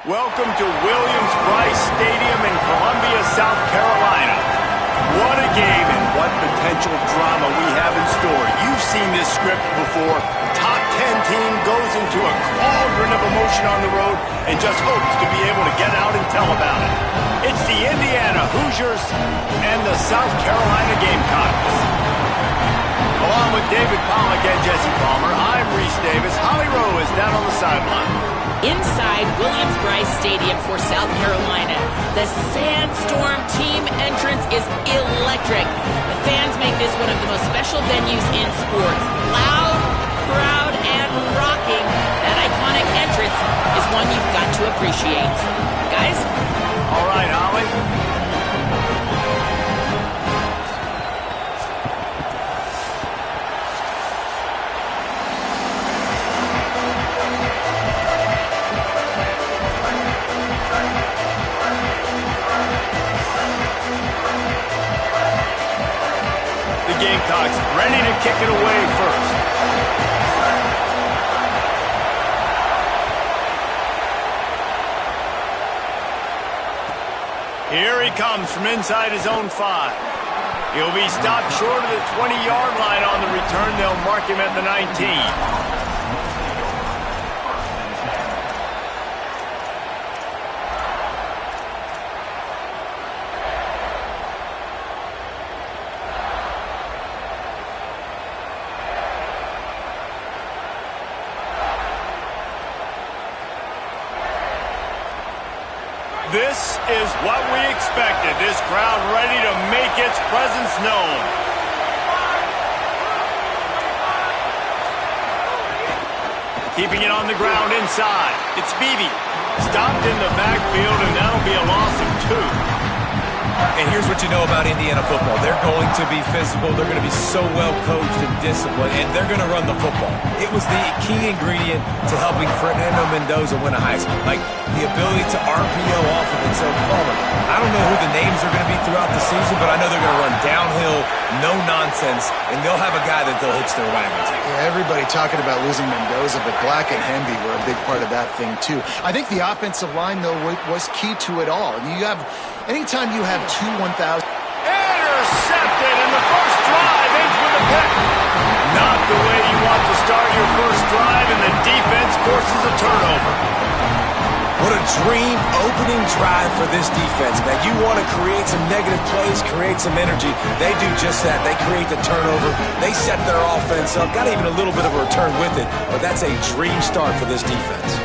Welcome to Williams-Brice Stadium in Columbia, South Carolina. What a game and what potential drama we have in store. You've seen this script before. Top 10 team goes into a cauldron of emotion on the road and just hopes to be able to get out and tell about it. It's the Indiana Hoosiers and the South Carolina Gamecocks. Along with David Pollack and Jesse Palmer, I'm Reese Davis. Holly Rowe is down on the sideline. Inside Williams-Brice Stadium for South Carolina, the Sandstorm team entrance is electric. The fans make this one of the most special venues in sports. Loud, proud, and rocking. That iconic entrance is one you've got to appreciate. Guys? All right, Holly. Gamecocks ready to kick it away first. Here he comes from inside his own 5. He'll be stopped short of the 20-yard line on the return. They'll mark him at the 19. This is what we expected. This crowd ready to make its presence known. Keeping it on the ground inside. It's Beebe. Stopped in the backfield, and that'll be a loss of 2. And here's what you know about Indiana football. They're going to be physical. They're going to be so well coached and disciplined, and they're going to run the football. It was the key ingredient to helping Fernando Mendoza win a Heisman. Like the ability to RPO off of it. So, Palmer, I don't know who the names are going to be throughout the season, but I know they're going to run downhill, no nonsense, and they'll have a guy that they'll hitch their wagon to. Yeah, everybody talking about losing Mendoza, but Black and Hemby were a big part of that thing, too. I think the offensive line, though, was key to it all. Anytime you have two 1,000... Intercepted, and the first drive ends with a pick. Not the way you want to start your first drive, and the defense forces a turnover. What a dream opening drive for this defense, man. You want to create some negative plays, create some energy. They do just that. They create the turnover. They set their offense up. Got even a little bit of a return with it, but that's a dream start for this defense.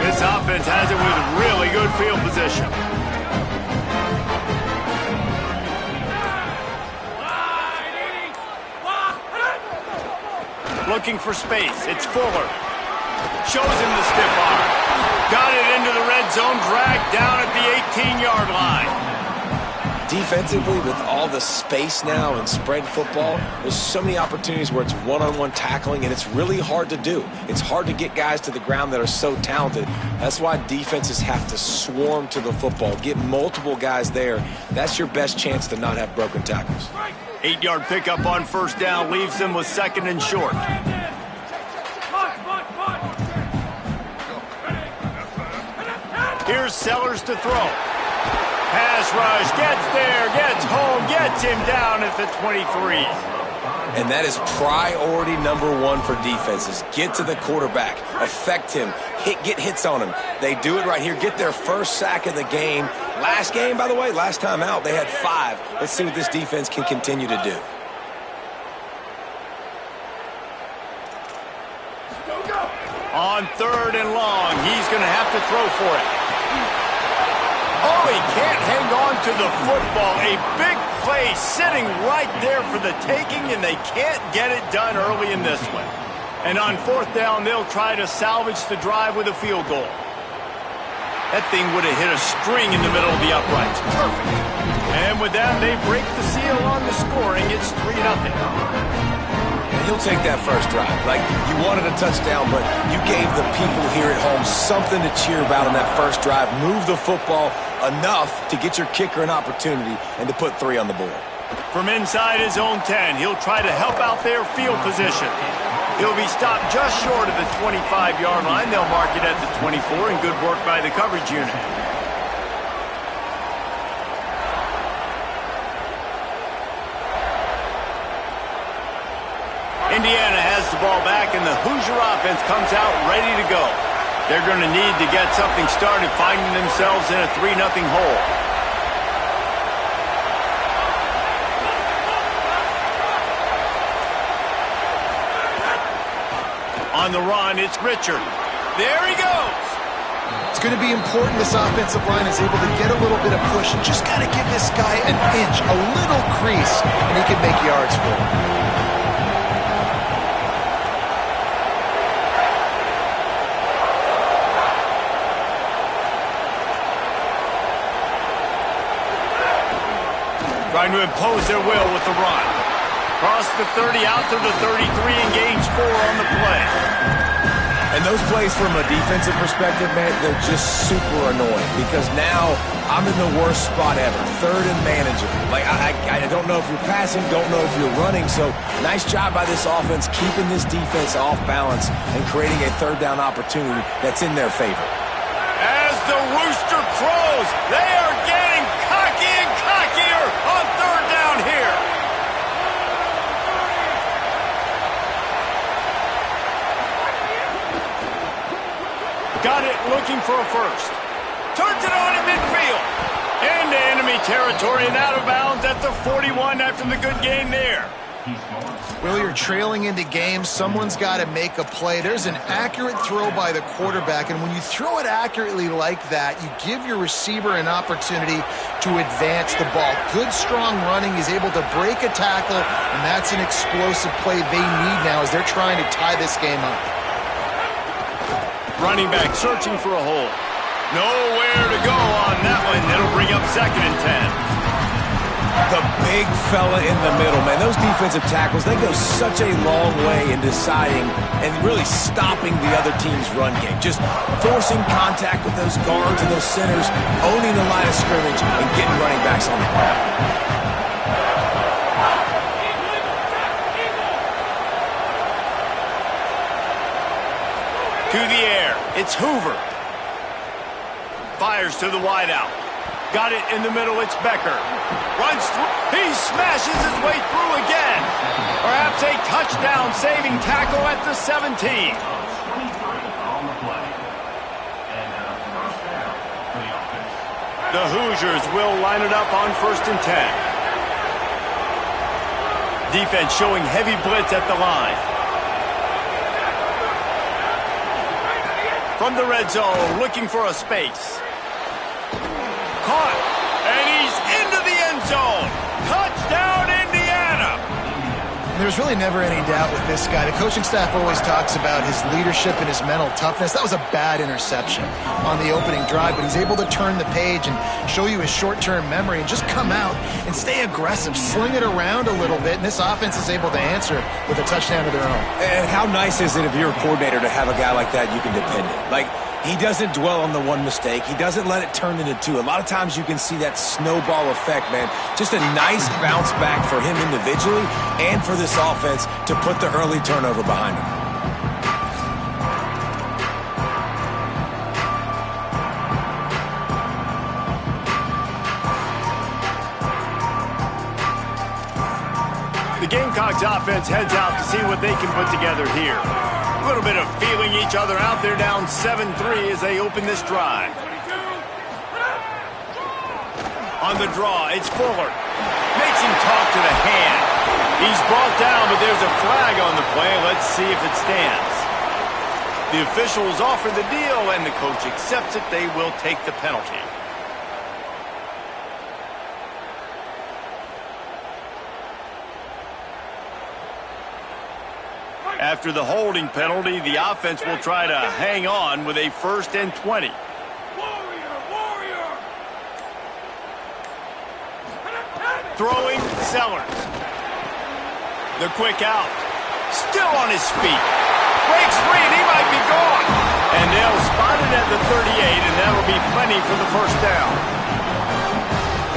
This offense has it with really good field position. Looking for space. It's Fuller. Shows him the stiff arm. Got it into the red zone. Dragged down at the 18-yard line. Defensively, with all the space now and spread football, there's so many opportunities where it's one-on-one tackling, and it's really hard to do. It's hard to get guys to the ground that are so talented. That's why defenses have to swarm to the football, get multiple guys there. That's your best chance to not have broken tackles. 8-yard pickup on first down leaves them with 2nd and short. Here's Sellers to throw. Pass rush, gets there, gets home, gets him down at the 23. And that is priority number 1 for defenses. Get to the quarterback, affect him, get hits on him. They do it right here, get their first sack of the game. Last game, by the way, last time out, they had 5. Let's see what this defense can continue to do. On 3rd and long, he's going to have to throw for it. Oh, he can't hang on to the football. A big play sitting right there for the taking, and they can't get it done early in this one. And on 4th down, they'll try to salvage the drive with a field goal. That thing would have hit a string in the middle of the uprights. Perfect. And with that, they break the seal on the scoring. It's 3-0. He'll take that first drive. Like, you wanted a touchdown, but you gave the people here at home something to cheer about on that first drive. Move the football enough to get your kicker an opportunity and to put 3 on the board. From inside his own 10, he'll try to help out their field position. He'll be stopped just short of the 25-yard line. They'll mark it at the 24, and good work by the coverage unit. Indiana has the ball back, and the Hoosier offense comes out ready to go. They're going to need to get something started, finding themselves in a 3-0 hole. On the run, it's Richard. There he goes. It's going to be important this offensive line is able to get a little bit of push and just got to give this guy an inch, a little crease, and he can make yards for him. Trying to impose their will with the run. Cross the 30 out to the 33 and gains 4 on the play. And those plays from a defensive perspective, man, they're just super annoying because now I'm in the worst spot ever. Third and manageable. Like, I don't know if you're passing, don't know if you're running. So nice job by this offense keeping this defense off balance and creating a third down opportunity that's in their favor. As the rooster crows, they are getting cocky and cockier on third down here. Got it, looking for a first. Turns it on in midfield. Into enemy territory and out of bounds at the 41 after the good gain there. Well, you're trailing into games. Someone's got to make a play. There's an accurate throw by the quarterback, and when you throw it accurately like that, you give your receiver an opportunity to advance the ball. Good, strong running. He's able to break a tackle, and that's an explosive play they need now as they're trying to tie this game up. Running back searching for a hole. Nowhere to go on that one. It'll bring up 2nd and 10. The big fella in the middle, man. Those defensive tackles, they go such a long way in deciding and really stopping the other team's run game. Just forcing contact with those guards and those centers, owning the line of scrimmage, and getting running backs on the ground. To the air, it's Hoover. Fires to the wideout. Got it in the middle, it's Becker. Runs through, he smashes his way through again. Perhaps a touchdown-saving tackle at the 17. The Hoosiers will line it up on 1st and 10. Defense showing heavy blitz at the line. From the red zone, looking for a space. Caught, and he's into the end zone. Touchdown, Indiana! There's really never any doubt with this guy. The coaching staff always talks about his leadership and his mental toughness. That was a bad interception on the opening drive, but he's able to turn the page and show you his short-term memory and just come out and stay aggressive, sling it around a little bit, and this offense is able to answer with a touchdown of their own. And how nice is it if you're a coordinator to have a guy like that you can depend on? Like, he doesn't dwell on the one mistake. He doesn't let it turn into two. A lot of times you can see that snowball effect, man. Just a nice bounce back for him individually and for this offense to put the early turnover behind him. The Gamecocks offense heads out to see what they can put together here. A little bit of feeling each other out. They're down 7-3 as they open this drive. On the draw, it's Fuller. Makes him talk to the hand. He's brought down, but there's a flag on the play. Let's see if it stands. The officials offer the deal, and the coach accepts it. They will take the penalty. After the holding penalty, the offense will try to hang on with a 1st and 20. Throwing, Sellers. The quick out. Still on his feet. Breaks free, and he might be gone. And they'll spot it at the 38, and that'll be plenty for the 1st down.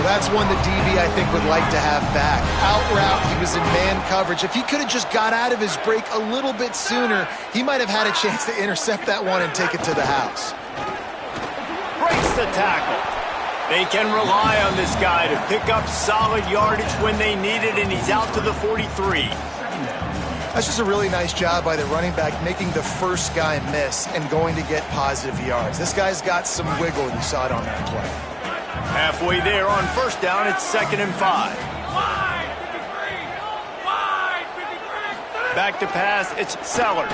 That's one that DB, I think, would like to have back. Out route, he was in man coverage. If he could have just got out of his break a little bit sooner, he might have had a chance to intercept that one and take it to the house. Breaks the tackle. They can rely on this guy to pick up solid yardage when they need it, and he's out to the 43. That's just a really nice job by the running back, making the first guy miss and going to get positive yards. This guy's got some wiggle, and you saw it on that play. Halfway there on first down, it's 2nd and 5. Back to pass, it's Sellers.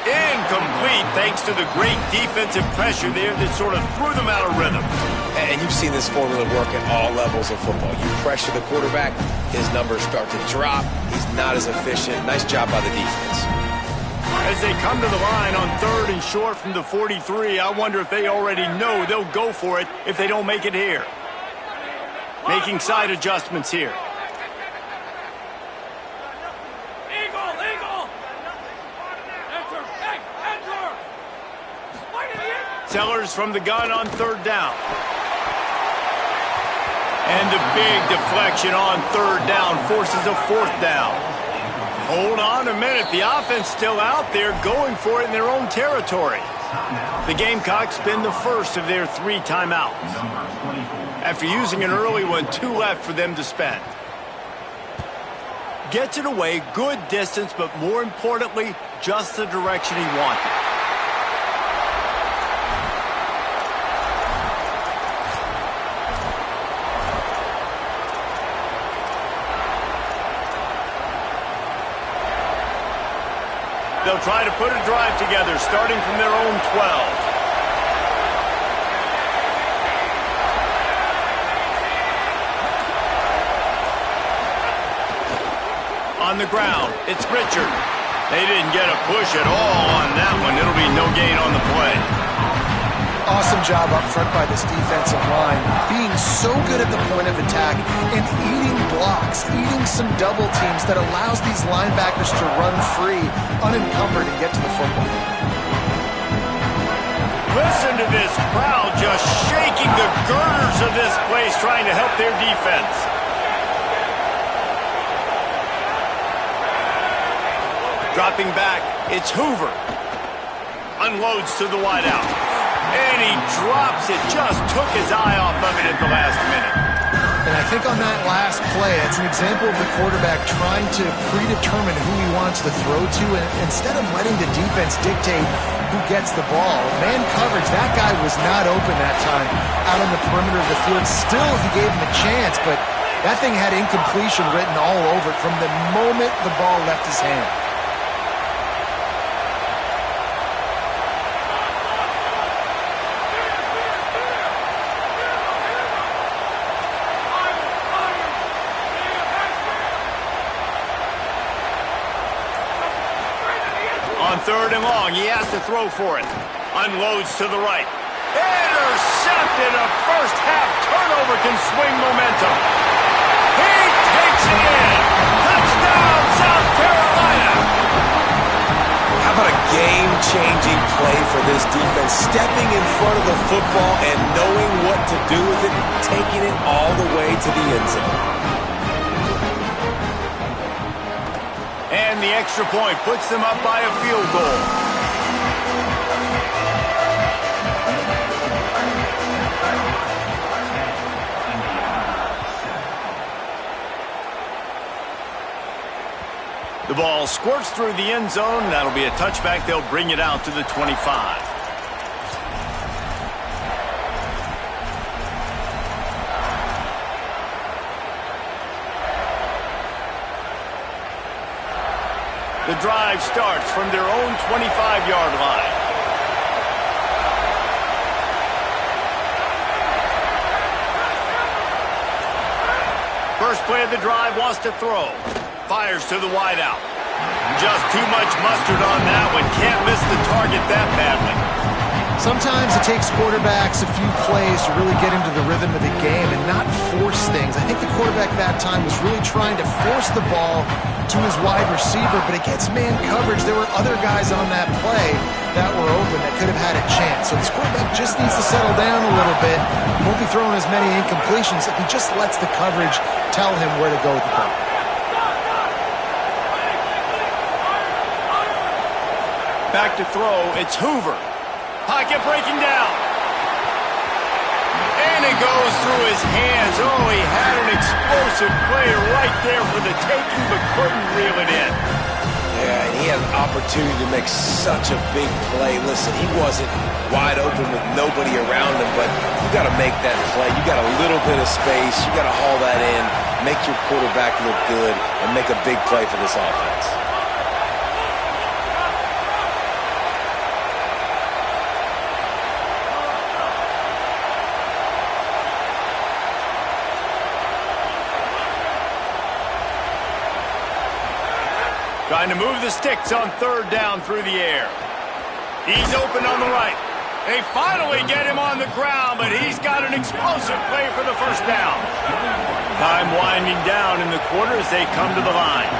Incomplete thanks to the great defensive pressure there that sort of threw them out of rhythm. And you've seen this formula work at all levels of football. You pressure the quarterback, his numbers start to drop. He's not as efficient. Nice job by the defense. As they come to the line on 3rd and short from the 43, I wonder if they already know they'll go for it if they don't make it here. Making side adjustments here. Sellers from the gun on 3rd down. And a big deflection on 3rd down forces a 4th down. Hold on a minute. The offense still out there going for it in their own territory. The Gamecocks spend the first of their 3 timeouts. After using an early one, 2 left for them to spend. Gets it away, good distance, but more importantly, just the direction he wanted. They'll try to put a drive together, starting from their own 12. On the ground, it's Richard. They didn't get a push at all on that one. It'll be no gain on the play. Awesome job up front by this defensive line, being so good at the point of attack and eating blocks, eating some double teams that allows these linebackers to run free, unencumbered, and get to the football. Listen to this crowd just shaking the girders of this place, trying to help their defense. Dropping back, it's Hoover. Unloads to the wideout. And he drops it, just took his eye off of it at the last minute. And I think on that last play, it's an example of the quarterback trying to predetermine who he wants to throw to, and instead of letting the defense dictate who gets the ball. Man coverage, that guy was not open that time out on the perimeter of the field. Still, he gave him a chance, but that thing had incompletion written all over it from the moment the ball left his hand. On 3rd and long, he has to throw for it. Unloads to the right. Intercepted. A first-half turnover can swing momentum. He takes it in. Touchdown, South Carolina. How about a game-changing play for this defense? Stepping in front of the football and knowing what to do with it, taking it all the way to the end zone. And the extra point puts them up by a field goal. The ball squirts through the end zone. That'll be a touchback. They'll bring it out to the 25. The drive starts from their own 25-yard line. First play of the drive, wants to throw. Fires to the wideout. Just too much mustard on that one. Can't miss the target that badly. Sometimes it takes quarterbacks a few plays to really get into the rhythm of the game and not force things. I think the quarterback that time was really trying to force the ball to his wide receiver, but against man coverage, there were other guys on that play that were open that could have had a chance. So this quarterback just needs to settle down a little bit. He won't be throwing as many incompletions if he just lets the coverage tell him where to go with the ball. Back to throw, it's Hoover. Pocket breaking down. And it goes through his hands. Oh, he had an explosive play right there for the taking, but couldn't reel it in. Yeah, and he had an opportunity to make such a big play. Listen, he wasn't wide open with nobody around him, but you got to make that play. You got a little bit of space. You got to haul that in, make your quarterback look good, and make a big play for this offense. Trying to move the sticks on third down through the air. He's open on the right. They finally get him on the ground, but he's got an explosive play for the first down. Time winding down in the quarter as they come to the line.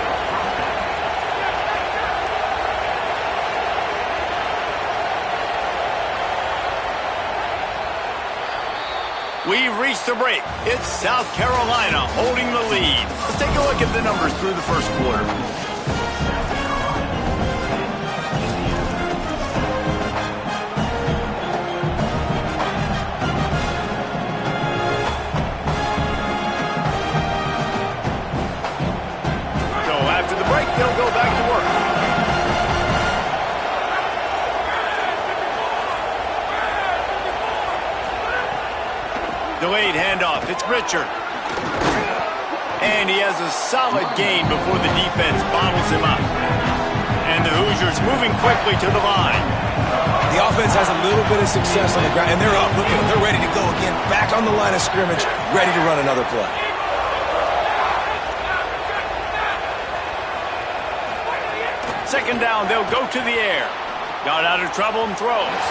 We've reached the break. It's South Carolina holding the lead. Let's take a look at the numbers through the first quarter. They'll go back to work. Delayed handoff. It's Richard. And he has a solid gain before the defense bottles him up. And the Hoosiers moving quickly to the line. The offense has a little bit of success on the ground, and they're up. Look at them. They're ready to go again. Back on the line of scrimmage, ready to run another play. Second down, they'll go to the air. Got out of trouble and throws.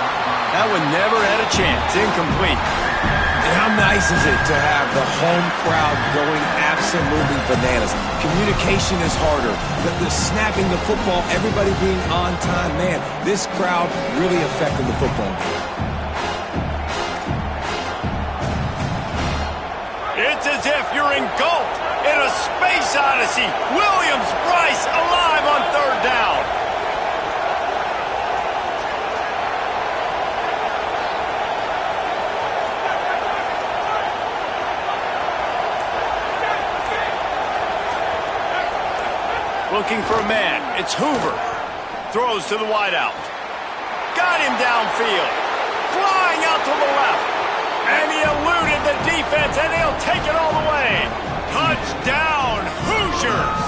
That one never had a chance. Incomplete. And how nice is it to have the home crowd going absolutely bananas? Communication is harder. The snapping the football, everybody being on time. Man, this crowd really affected the football game. It's as if you're engulfed in a space odyssey. Williams-Brice alive on third down. Looking for a man. It's Hoover. Throws to the wideout. Got him downfield. Flying out to the left. And he eluded the defense, and he'll take it all the way. Touchdown, Hoosiers!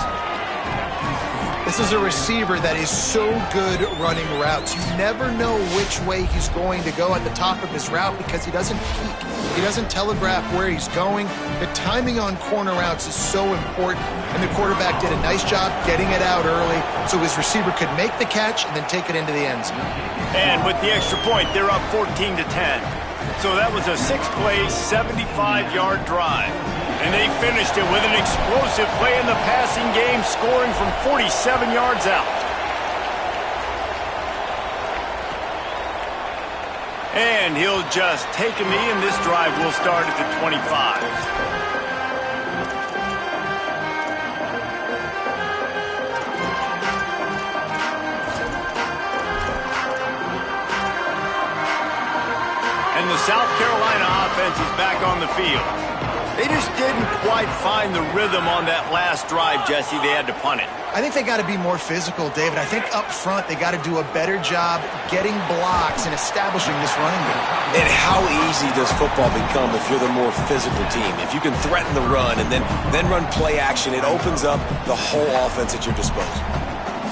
This is a receiver that is so good running routes. You never know which way he's going to go at the top of his route because he doesn't peek. He doesn't telegraph where he's going. The timing on corner routes is so important, and the quarterback did a nice job getting it out early so his receiver could make the catch and then take it into the end zone. And with the extra point, they're up 14-10. So that was a 6-play, 75-yard drive. And they finished it with an explosive play in the passing game, scoring from 47 yards out. And he'll just take a knee, and this drive will start at the 25. And the South Carolina offense is back on the field. They just didn't quite find the rhythm on that last drive, Jesse. They had to punt it. I think they got to be more physical, David. I think up front they got to do a better job getting blocks and establishing this running game. And how easy does football become if you're the more physical team? If you can threaten the run and then run play action, it opens up the whole offense at your disposal.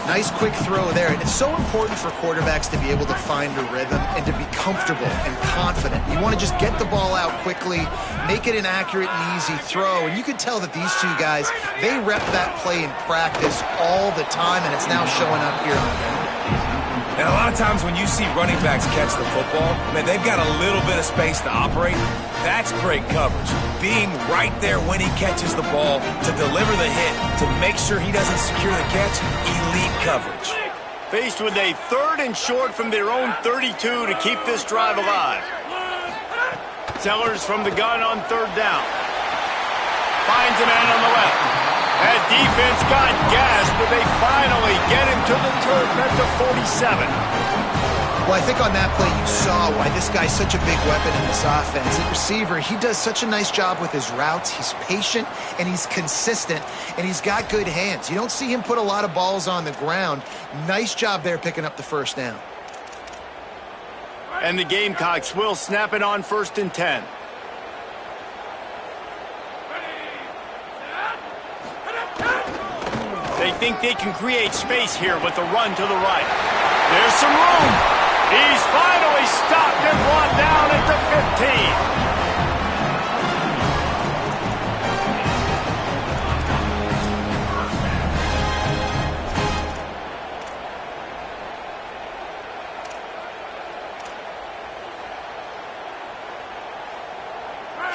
Nice quick throw there. And it's so important for quarterbacks to be able to find a rhythm and to be comfortable and confident. You want to just get the ball out quickly, make it an accurate and easy throw. And you can tell that these two guys, they rep that play in practice all the time, and it's now showing up here on the field. And a lot of times when you see running backs catch the football, man, they've got a little bit of space to operate. That's great coverage. Being right there when he catches the ball to deliver the hit, to make sure he doesn't secure the catch, elite coverage. Faced with a 3rd and short from their own 32 to keep this drive alive. Sellers from the gun on 3rd down. Finds a man on the left. That defense got gas, but they finally get him to the turf at the 47. Well, I think on that play you saw why this guy's such a big weapon in this offense. At receiver, he does such a nice job with his routes. He's patient, and he's consistent, and he's got good hands. You don't see him put a lot of balls on the ground. Nice job there picking up the 1st down. And the Gamecocks will snap it on 1st and 10. They think they can create space here with the run to the right. There's some room. He's finally stopped and brought down at the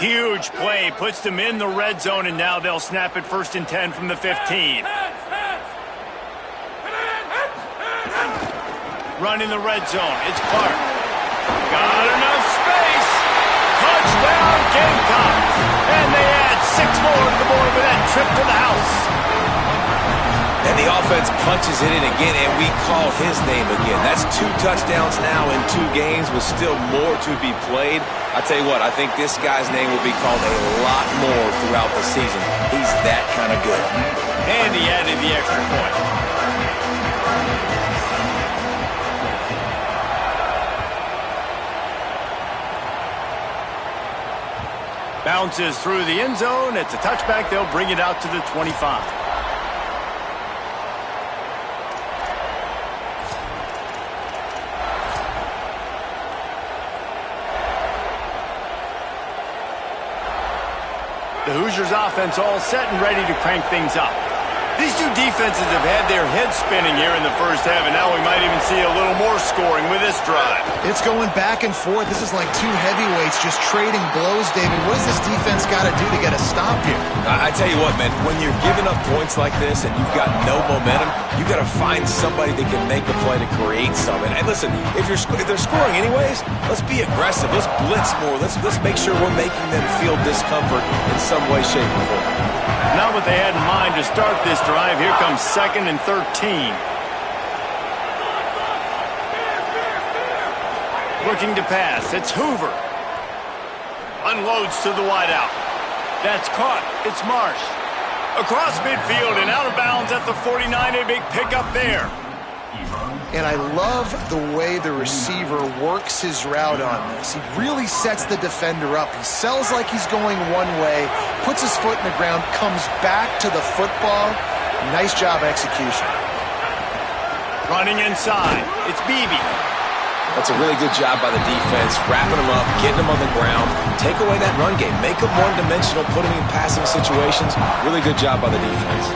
15. Huge play, puts them in the red zone, and now they'll snap it 1st and 10 from the 15. Run in the red zone. It's Clark. Got enough space. Touchdown, Gamecocks. And they add 6 more to the board with that trip to the house. And the offense punches it in again, and we call his name again. That's 2 touchdowns now in 2 games with still more to be played. I tell you what, I think this guy's name will be called a lot more throughout the season. He's that kind of good. And he added the extra point. Bounces through the end zone. It's a touchback. They'll bring it out to the 25. The Hoosiers offense all set and ready to crank things up. These two defenses have had their heads spinning here in the first half, and now we might even see a little more scoring with this drive. It's going back and forth. This is like 2 heavyweights just trading blows, David. What does this defense got to do to get a stop here? I tell you what, man, when you're giving up points like this and you've got no momentum, you got to find somebody that can make a play to create something. And listen, if they're scoring anyways, let's be aggressive. Let's blitz more. Let's make sure we're making them feel discomfort in some way, shape, or form. Not what they had in mind to start this drive. Here comes 2nd and 13. Looking to pass. It's Hoover. Unloads to the wideout. That's caught. It's Marsh. Across midfield and out of bounds at the 49. A big pickup there. And I love the way the receiver works his route on this. He really sets the defender up. He sells like he's going one way, puts his foot in the ground, comes back to the football. Nice job execution. Running inside. It's Beebe. That's a really good job by the defense, wrapping them up, getting them on the ground, take away that run game, make them one-dimensional, put them in passing situations. Really good job by the defense.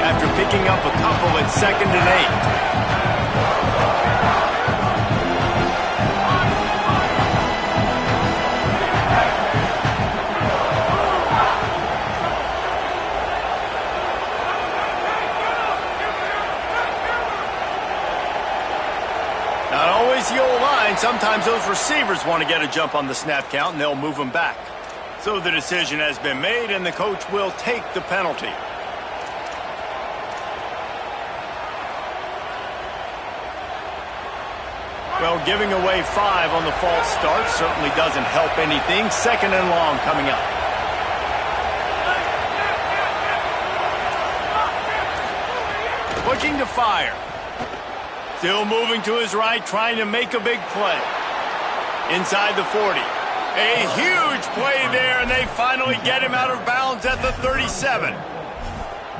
After picking up a couple at 2nd and 8. Not always the old line. Sometimes those receivers want to get a jump on the snap count, and they'll move them back. So the decision has been made, and the coach will take the penalty. Well, giving away 5 on the false start certainly doesn't help anything. 2nd and long coming up. Looking to fire. Still moving to his right, trying to make a big play. Inside the 40. A huge play there, and they finally get him out of bounds at the 37.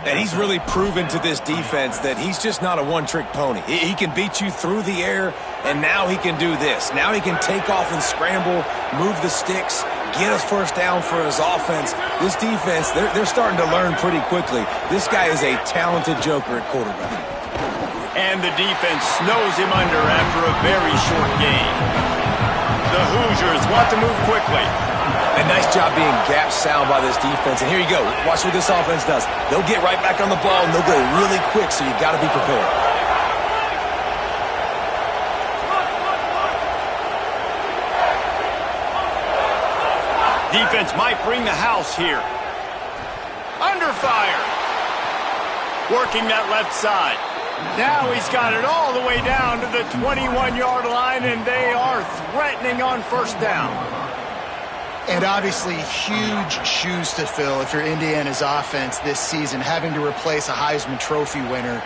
And he's really proven to this defense that he's just not a one-trick pony. He can beat you through the air, and now he can do this. Now he can take off and scramble, move the sticks, get us 1st down for his offense. This defense, they're starting to learn pretty quickly. This guy is a talented joker at quarterback. And the defense snows him under after a very short gain. The Hoosiers want to move quickly. A nice job being gap sound by this defense. And here you go. Watch what this offense does. They'll get right back on the ball, and they'll go really quick, so you've got to be prepared. Defense might bring the house here. Under fire. Working that left side. Now he's got it all the way down to the 21-yard line, and they are threatening on first down. And obviously huge shoes to fill if you're Indiana's offense this season, having to replace a Heisman Trophy winner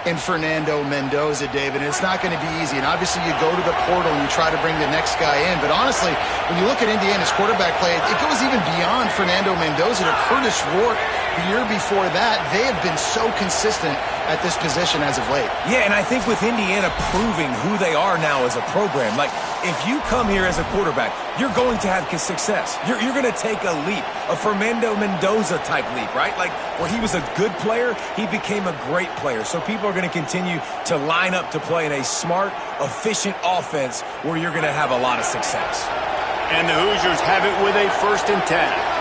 in Fernando Mendoza, David. And it's not going to be easy. And obviously you go to the portal and you try to bring the next guy in. But honestly, when you look at Indiana's quarterback play, it goes even beyond Fernando Mendoza to Curtis Rourke the year before that. They have been so consistent at this position as of late. Yeah, and I think with Indiana proving who they are now as a program, like if you come here as a quarterback, you're going to have success. You're going to take a leap, a Fernando Mendoza type leap, right? Like where he was a good player, he became a great player. So people are going to continue to line up to play in a smart, efficient offense where you're going to have a lot of success. And the Hoosiers have it with a 1st and 10.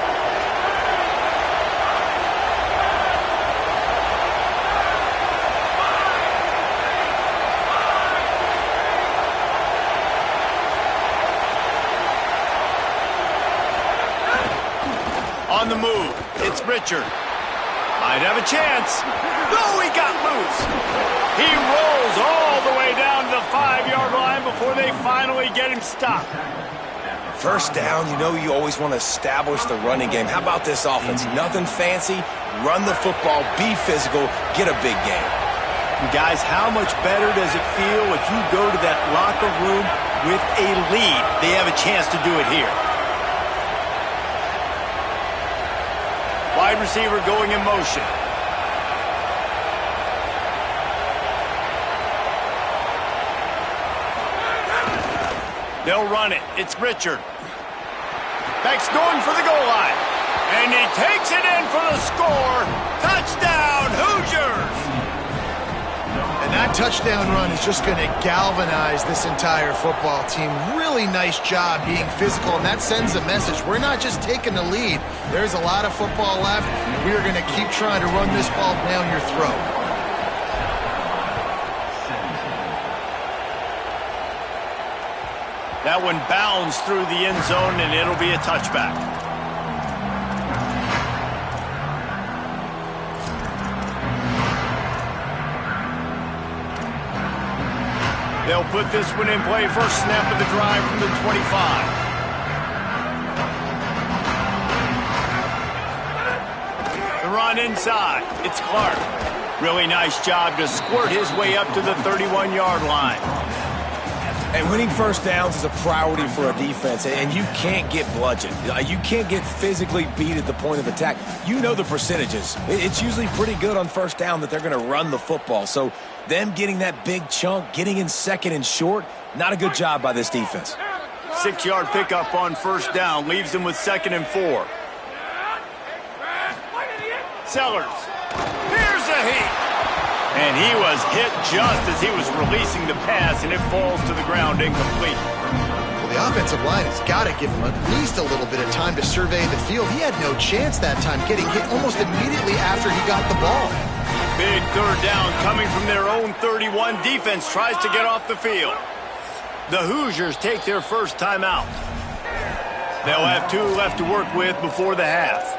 On the move, it's Richard. Might have a chance. No, he got loose. He rolls all the way down to the 5-yard line before they finally get him stopped. First down, you know you always want to establish the running game. How about this offense? Nothing fancy. Run the football, be physical, get a big game. Guys, how much better does it feel if you go to that locker room with a lead? They have a chance to do it here. Wide receiver going in motion. They'll run it. It's Richard. Beck's going for the goal line. And he takes it in for the score. Touchdown, Hoosiers! And that touchdown run is just going to galvanize this entire football team. Really nice job being physical, and that sends a message. We're not just taking the lead. There's a lot of football left. We are going to keep trying to run this ball down your throat. That one bounds through the end zone, and it'll be a touchback. They'll put this one in play. First snap of the drive from the 25. The run inside. It's Clark. Really nice job to squirt his way up to the 31-yard line. And winning first downs is a priority for a defense, and you can't get bludgeoned. You can't get physically beat at the point of attack. You know the percentages. It's usually pretty good on first down that they're going to run the football. So them getting that big chunk, getting in second and short, not a good job by this defense. 6-yard pickup on first down leaves them with 2nd and 4. Sellers. Here's a heat. And he was hit just as he was releasing the pass, and it falls to the ground incomplete. Well, the offensive line has got to give him at least a little bit of time to survey the field. He had no chance that time, getting hit almost immediately after he got the ball. Big 3rd down coming from their own 31. Defense tries to get off the field. The Hoosiers take their first timeout. They'll have 2 left to work with before the half.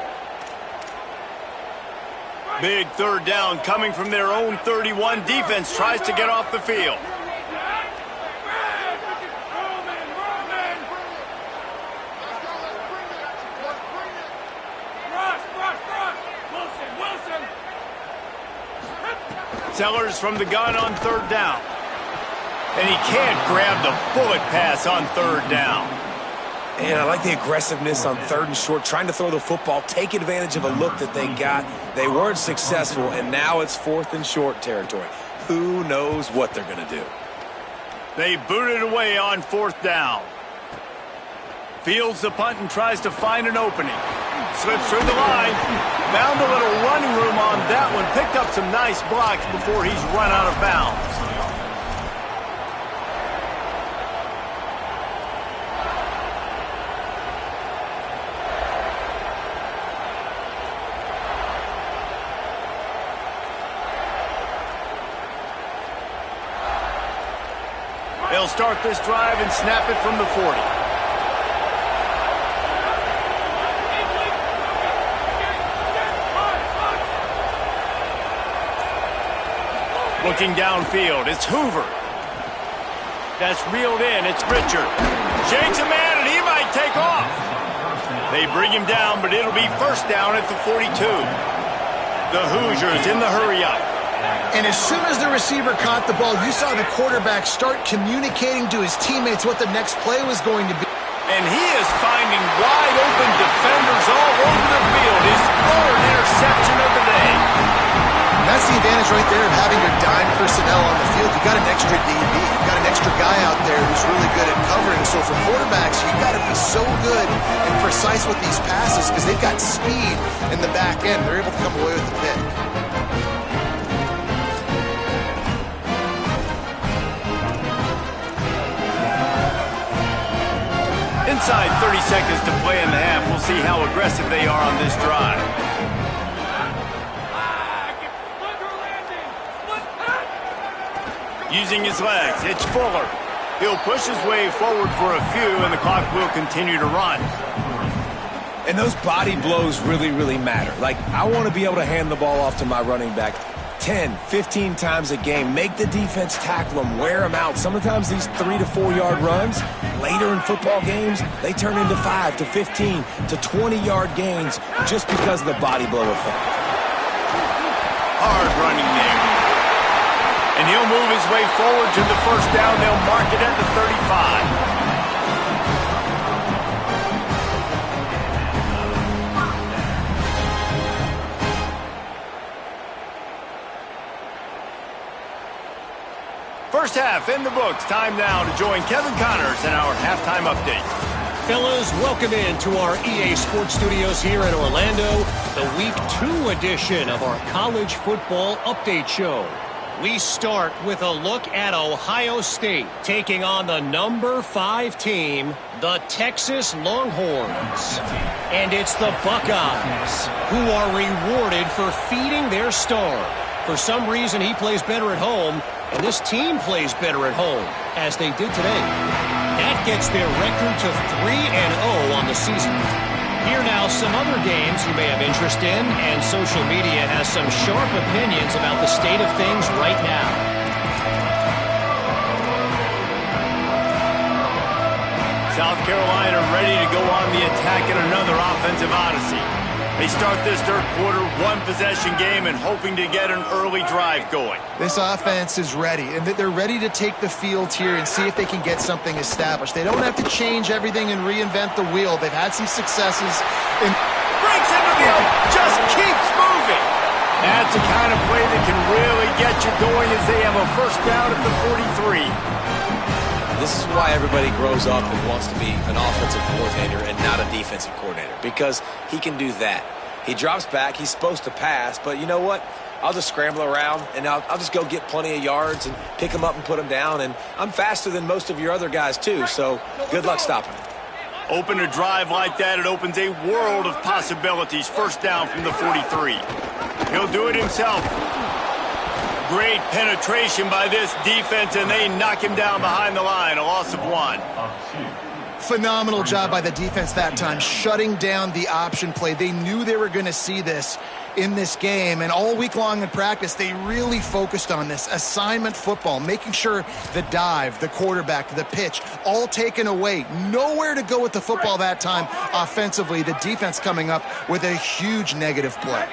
Big 3rd down coming from their own 31. Defense tries to get off the field. Sellers from the gun on 3rd down. And he can't grab the bullet pass on 3rd down. And I like the aggressiveness on 3rd and short, trying to throw the football, take advantage of a look that they got. They weren't successful, and now it's 4th and short territory. Who knows what they're going to do? They boot it away on 4th down. Fields the punt and tries to find an opening. Slips through the line. Found a little running room on that one. Picked up some nice blocks before he's run out of bounds. They'll start this drive and snap it from the 40. Looking downfield, it's Hoover. That's reeled in, it's Richard. Shakes a man and he might take off. They bring him down, but it'll be first down at the 42. The Hoosiers in the hurry-up. And as soon as the receiver caught the ball, you saw the quarterback start communicating to his teammates what the next play was going to be. And he is finding wide-open defenders all over the field. His third interception of the day. And that's the advantage right there of having your dime personnel on the field. You've got an extra DB. You've got an extra guy out there who's really good at covering. So for quarterbacks, you've got to be so good and precise with these passes because they've got speed in the back end. They're able to come away with the pick. Inside 30 seconds to play in the half. We'll see how aggressive they are on this drive. Using his legs, it's Fuller. He'll push his way forward for a few, and the clock will continue to run. And those body blows really, really matter. Like, I want to be able to hand the ball off to my running back 10, 15 times a game. Make the defense tackle them, wear them out. Sometimes these 3 to 4 yard runs, later in football games, they turn into 5 to 15 to 20 yard gains just because of the body blow effect. Hard running there. And he'll move his way forward to the first down. They'll mark it at the 35. First half in the books. Time now to join Kevin Connors in our halftime update. Fellas, welcome in to our EA Sports Studios here in Orlando, the Week 2 edition of our College Football Update Show. We start with a look at Ohio State taking on the number 5 team, the Texas Longhorns. And it's the Buckeyes who are rewarded for feeding their star. For some reason, he plays better at home, and this team plays better at home, as they did today. That gets their record to 3-0 on the season. Here now, some other games you may have interest in, and social media has some sharp opinions about the state of things right now. South Carolina ready to go on the attack in another offensive odyssey. They start this third quarter, one-possession game, and hoping to get an early drive going. This offense is ready, and they're ready to take the field here and see if they can get something established. They don't have to change everything and reinvent the wheel. They've had some successes. Breaks into the open, just keeps moving. That's the kind of play that can really get you going as they have a first down at the 43. This is why everybody grows up and wants to be an offensive coordinator and not a defensive coordinator, because he can do that. He drops back, he's supposed to pass, but you know what? I'll just scramble around, and I'll just go get plenty of yards and pick them up and put them down, and I'm faster than most of your other guys too, so good luck stopping him. Open a drive like that, it opens a world of possibilities. First down from the 43. He'll do it himself. Great penetration by this defense, and they knock him down behind the line. A loss of 1. Phenomenal job by the defense that time, shutting down the option play. They knew they were going to see this in this game, and all week long in practice, they really focused on this assignment football, making sure the dive, the quarterback, the pitch, all taken away. Nowhere to go with the football that time offensively. The defense coming up with a huge negative play.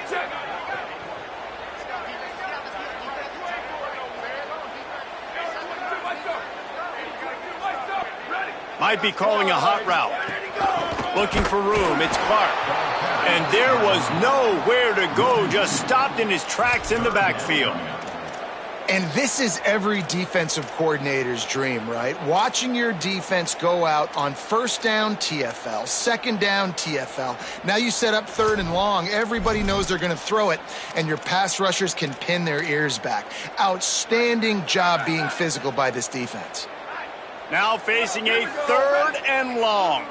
Might be calling a hot route. Looking for room. It's Clark. And there was nowhere to go. Just stopped in his tracks in the backfield. And this is every defensive coordinator's dream, right? Watching your defense go out on first down, TFL, second down, TFL. Now you set up third and long. Everybody knows they're going to throw it, and your pass rushers can pin their ears back. Outstanding job being physical by this defense. Now facing a third and long.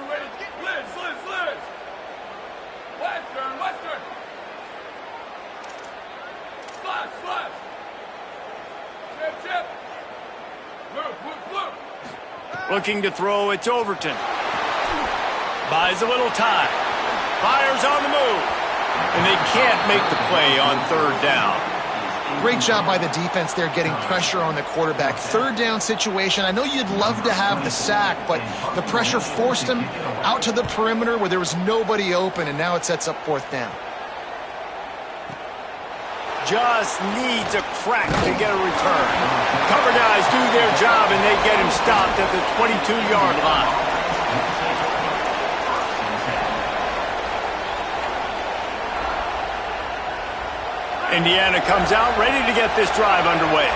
Looking to throw, it's Overton. Buys a little time. Fires on the move. And they can't make the play on third down. Great job by the defense there getting pressure on the quarterback. Third down situation. I know you'd love to have the sack, but the pressure forced him out to the perimeter where there was nobody open, and now it sets up fourth down. Just needs a crack to get a return. Cover guys do their job, and they get him stopped at the 22-yard line. Indiana comes out ready to get this drive underway.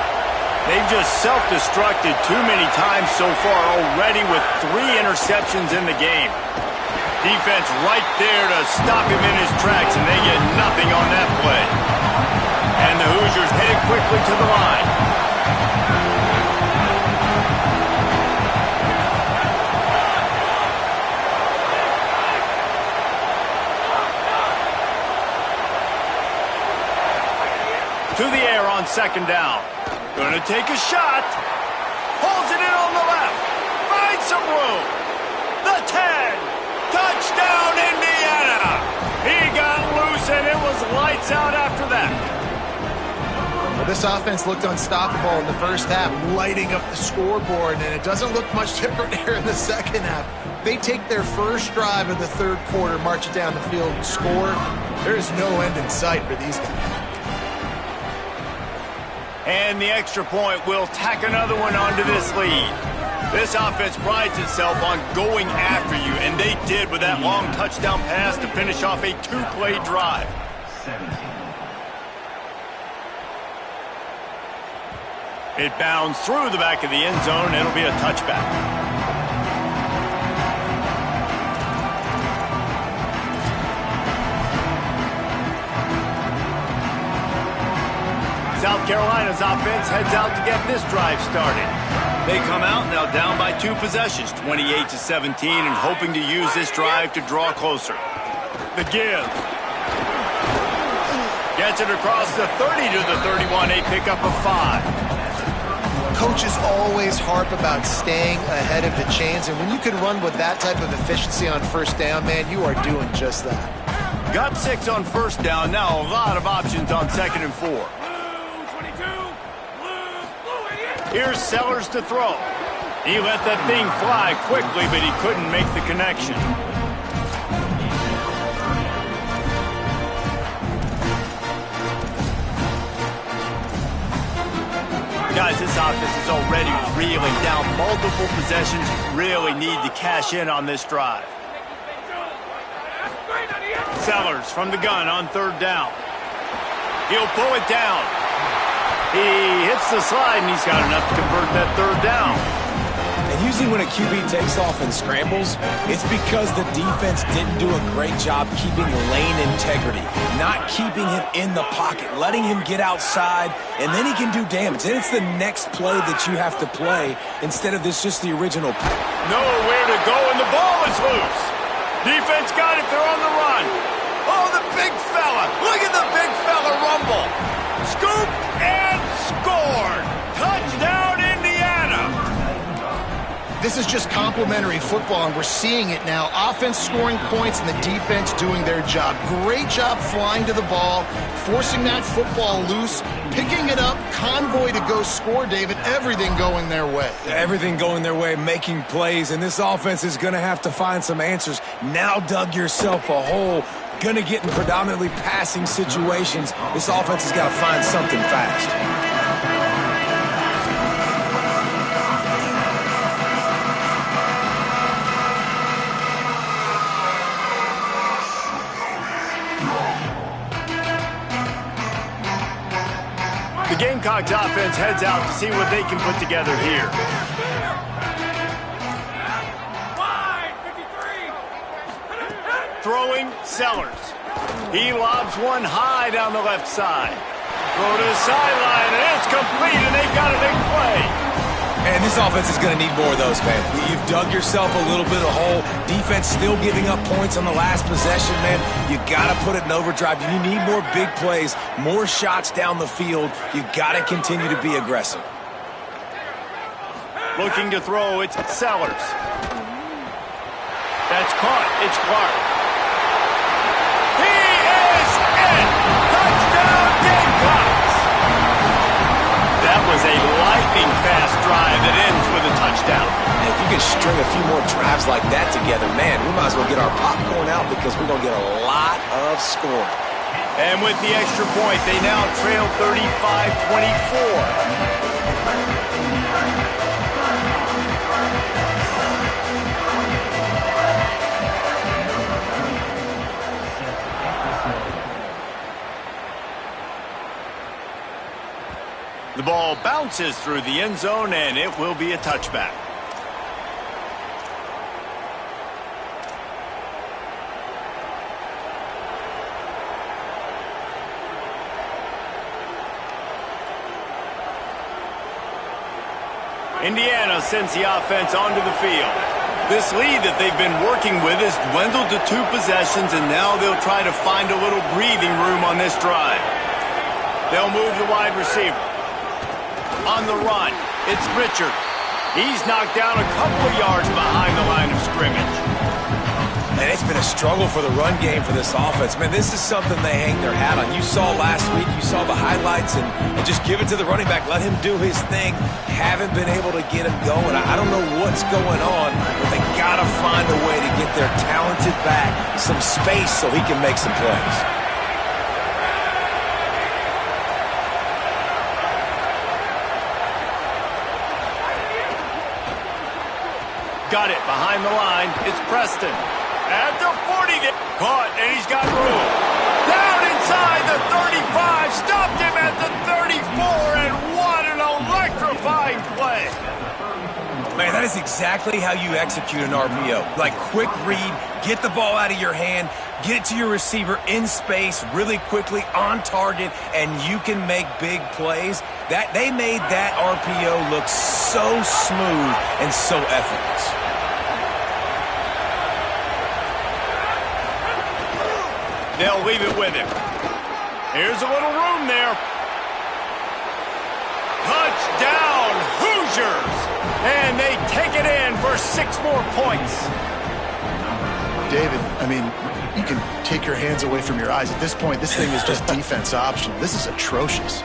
They've just self-destructed too many times so far already with 3 interceptions in the game. Defense right there to stop him in his tracks, and they get nothing on that play. And the Hoosiers headed quickly to the line. To the air on second down. Gonna take a shot. Holds it in on the left. Finds some room. The 10. Touchdown, Indiana. He got loose, and it was lights out after that. Well, this offense looked unstoppable in the first half, lighting up the scoreboard, and it doesn't look much different here in the second half. They take their first drive of the third quarter, march it down the field, and score. There's no end in sight for these guys. And the extra point will tack another one onto this lead. This offense prides itself on going after you, and they did with that long touchdown pass to finish off a 2-play drive. 17. It bounds through the back of the end zone, and it'll be a touchback. South Carolina's offense heads out to get this drive started. They come out now down by 2 possessions, 28-17, and hoping to use this drive to draw closer. The give. Gets it across the 30 to the 31, a pickup of 5. Coaches always harp about staying ahead of the chains, and when you can run with that type of efficiency on first down, man, you are doing just that. Got 6 on first down, now a lot of options on second and 4. Here's Sellers to throw. He let that thing fly quickly, but he couldn't make the connection. Guys, this offense is already reeling down multiple possessions. Really need to cash in on this drive. Sellers from the gun on third down. He'll pull it down. He hits the slide, and he's got enough to convert that third down. And usually when a QB takes off and scrambles, it's because the defense didn't do a great job keeping lane integrity, not keeping him in the pocket, letting him get outside, and then he can do damage. And it's the next play that you have to play instead of just the original play. Nowhere to go, and the ball is loose. Defense got it. They're on the run. Oh, the big fella. Look at the big fella rumble. Scoop and scored. Touchdown, Indiana. This is just complimentary football, and we're seeing it now. Offense scoring points and the defense doing their job. Great job flying to the ball, forcing that football loose, picking it up, convoy to go score, David. Everything going their way. Everything going their way, making plays, and this offense is going to have to find some answers. Now dug yourself a hole. Going to get in predominantly passing situations. This offense has got to find something fast. The Gamecocks offense heads out to see what they can put together here. Throwing, Sellers. He lobs one high down the left side. Throw to the sideline, and it's complete, and they've got a big play. And this offense is going to need more of those, man. You've dug yourself a little bit of a hole. Defense still giving up points on the last possession, man. You got to put it in overdrive. You need more big plays, more shots down the field. You got to continue to be aggressive. Looking to throw, it's Sellers. That's caught. It's Clark. He is in! Touchdown, Gamecocks! That was a lightning-fast drive that ends with a touchdown. And if you can string a few more drives like that together, man, we might as well get our popcorn out because we're going to get a lot of scoring. And with the extra point, they now trail 35-24. The ball bounces through the end zone, and it will be a touchback. Indiana sends the offense onto the field. This lead that they've been working with has dwindled to 2 possessions, and now they'll try to find a little breathing room on this drive. They'll move the wide receiver. On the run, it's Richard. He's knocked down a couple of yards behind the line of scrimmage. And it's been a struggle for the run game for this offense. Man, this is something they hang their hat on. You saw last week, you saw the highlights, and just give it to the running back. Let him do his thing. Haven't been able to get him going. I don't know what's going on, but they got to find a way to get their talented back some space so he can make some plays. Got it behind the line. It's Preston. At the 40. Caught, and he's got room. Down inside the 35. Stopped him at the 34, and what an electrifying play. Man, that is exactly how you execute an RPO. Like, quick read, get the ball out of your hand, get it to your receiver in space really quickly, on target, and you can make big plays. They made that RPO look so smooth and so effortless. They'll leave it with him. Here's a little room there. Touchdown, Hoosiers! And they take it in for 6 more points. David, I mean, you can take your hands away from your eyes. At this point, this thing is just defense optional. This is atrocious.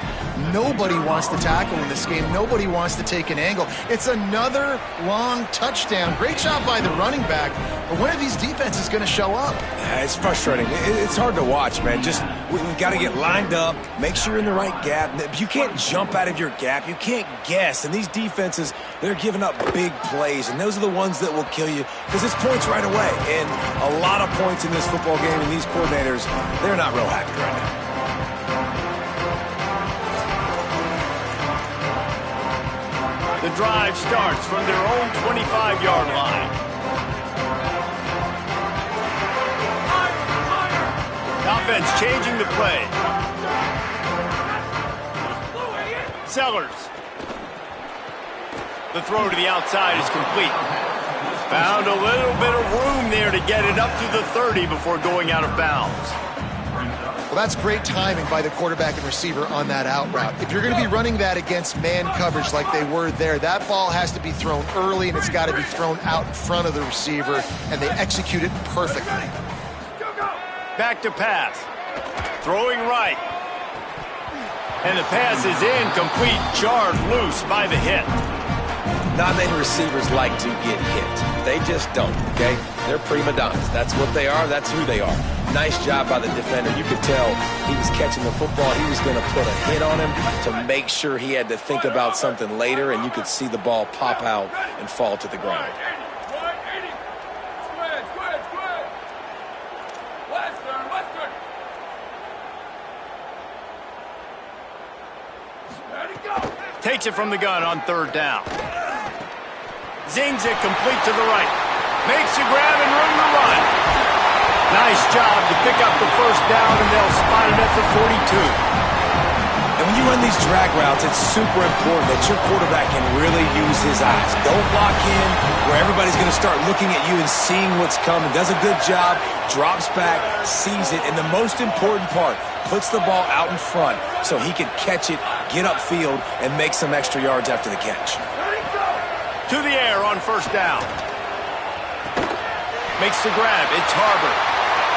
Nobody wants to tackle in this game. Nobody wants to take an angle. It's another long touchdown. Great job by the running back. But when are these defenses going to show up? Yeah, it's frustrating. It's hard to watch, man. We've got to get lined up, make sure you're in the right gap. You can't jump out of your gap. You can't guess. And these defenses, they're giving up big plays, and those are the ones that will kill you because it's points right away. And a lot of points in this football game, and these coordinators, they're not real happy right now. The drive starts from their own 25-yard line. Offense changing the play. Sellers. The throw to the outside is complete. Found a little bit of room there to get it up to the 30 before going out of bounds. Well, that's great timing by the quarterback and receiver on that out route. If you're going to be running that against man coverage like they were there, that ball has to be thrown early, and it's got to be thrown out in front of the receiver, and they execute it perfectly. Back to pass. Throwing right. And the pass is incomplete, jarred loose by the hit. Not many receivers like to get hit. They just don't, okay? They're prima donnas. That's what they are. That's who they are. Nice job by the defender. You could tell he was catching the football. He was going to put a hit on him to make sure he had to think about something later, and you could see the ball pop out and fall to the ground. Takes it from the gun on third down. Zings it complete to the right. Makes a grab and room to run. Nice job to pick up the first down, and they'll spot it at the 42. And when you run these drag routes, it's super important that your quarterback can really use his eyes. Don't lock in where everybody's going to start looking at you and seeing what's coming. Does a good job, drops back, sees it, and the most important part, puts the ball out in front so he can catch it, get upfield, and make some extra yards after the catch. To the air on first down. Makes the grab. It's Harbor.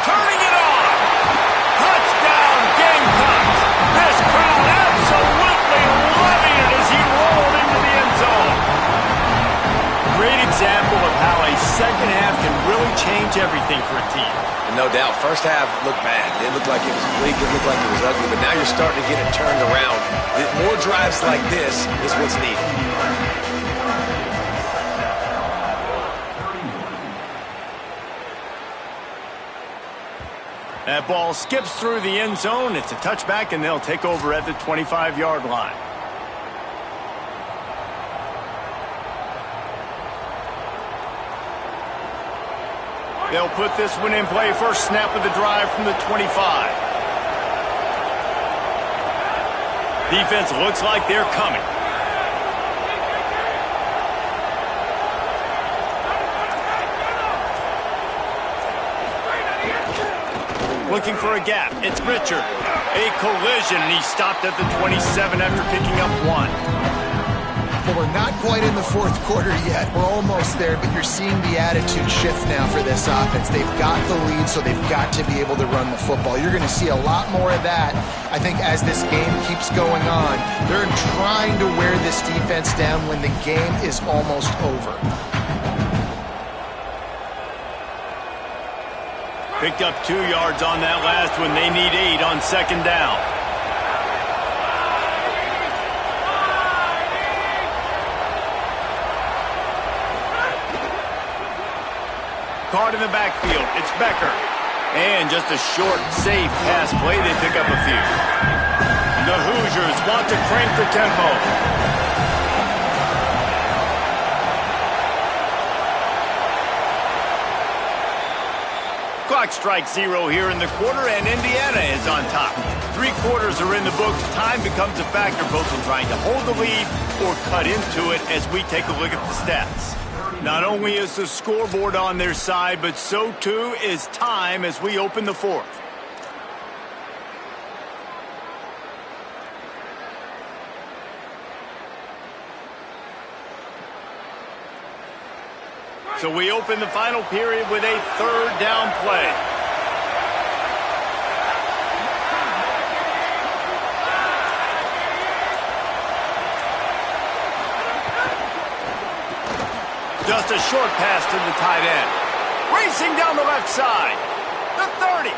Turning it on. Touchdown, Gamecocks. This crowd absolutely loving it as he rolled into the end zone. Great example of how a second half can really change everything for a team. No doubt. First half looked bad. It looked like it was bleak. It looked like it was ugly. But now you're starting to get it turned around. More drives like this is what's needed. That ball skips through the end zone. It's a touchback, and they'll take over at the 25-yard line. They'll put this one in play. First snap of the drive from the 25. Defense looks like they're coming. Looking for a gap. It's Richard. A collision, and he stopped at the 27 after picking up one. Well, we're not quite in the fourth quarter yet. We're almost there, but you're seeing the attitude shift now for this offense. They've got the lead, so they've got to be able to run the football. You're going to see a lot more of that, I think, as this game keeps going on. They're trying to wear this defense down when the game is almost over. Picked up 2 yards on that last one. They need 8 on second down. Caught in the backfield. It's Becker. And just a short, safe pass play. They pick up a few. The Hoosiers want to crank the tempo. Clock strikes 0 here in the quarter, and Indiana is on top. 3 quarters are in the books. Time becomes a factor, both in trying to hold the lead or cut into it as we take a look at the stats. Not only is the scoreboard on their side, but so too is time as we open the fourth. So we open the final period with a third down play. Just a short pass to the tight end. Racing down the left side. The 30.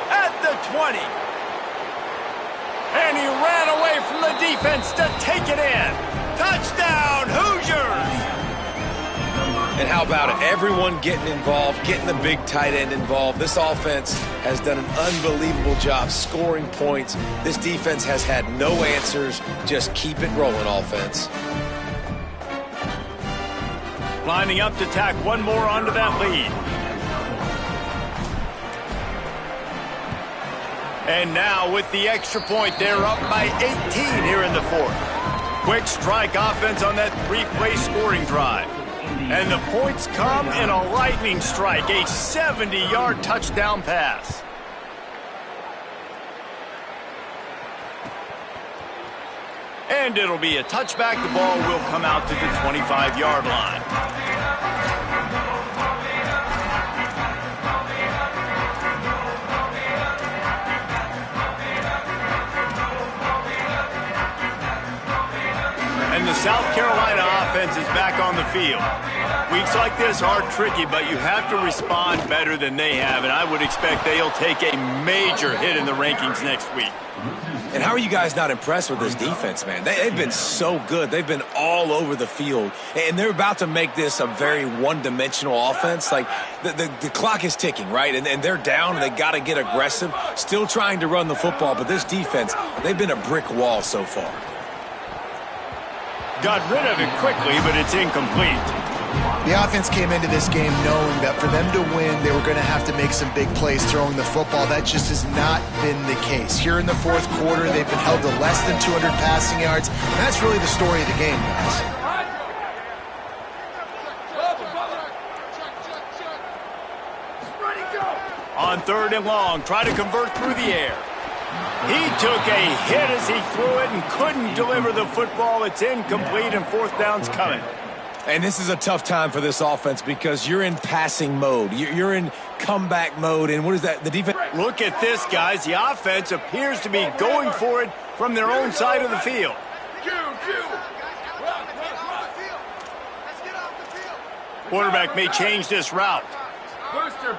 At the 20. And he ran away from the defense to take it in. Touchdown, Hoosiers! And how about it? Everyone getting involved, getting the big tight end involved. This offense has done an unbelievable job scoring points. This defense has had no answers. Just keep it rolling, offense. Lining up to tack one more onto that lead. And now with the extra point, they're up by 18 here in the fourth. Quick strike offense on that 3-play scoring drive. And the points come in a lightning strike, a 70-yard touchdown pass. And it'll be a touchback. The ball will come out to the 25-yard line. And the South Carolina offense is back on the field. Weeks like this are tricky, but you have to respond better than they have, and I would expect they'll take a major hit in the rankings next week. And how are you guys not impressed with this defense, man? They've been so good. They've been all over the field, and they're about to make this a very one-dimensional offense. Like, the clock is ticking, right? And they're down, and they got to get aggressive, still trying to run the football, but this defense, they've been a brick wall so far. Got rid of it quickly, but it's incomplete. The offense came into this game knowing that for them to win, they were going to have to make some big plays throwing the football. That just has not been the case. Here in the fourth quarter, they've been held to less than 200 passing yards, and that's really the story of the game, guys. On 3rd and long, try to convert through the air. He took a hit as he threw it and couldn't deliver the football. It's incomplete, and 4th down's coming. And this is a tough time for this offense because you're in passing mode. You're in comeback mode. And what is that? The defense. Look at this, guys. The offense appears to be going for it from their own side of the field. Quarterback may change this route. Booster.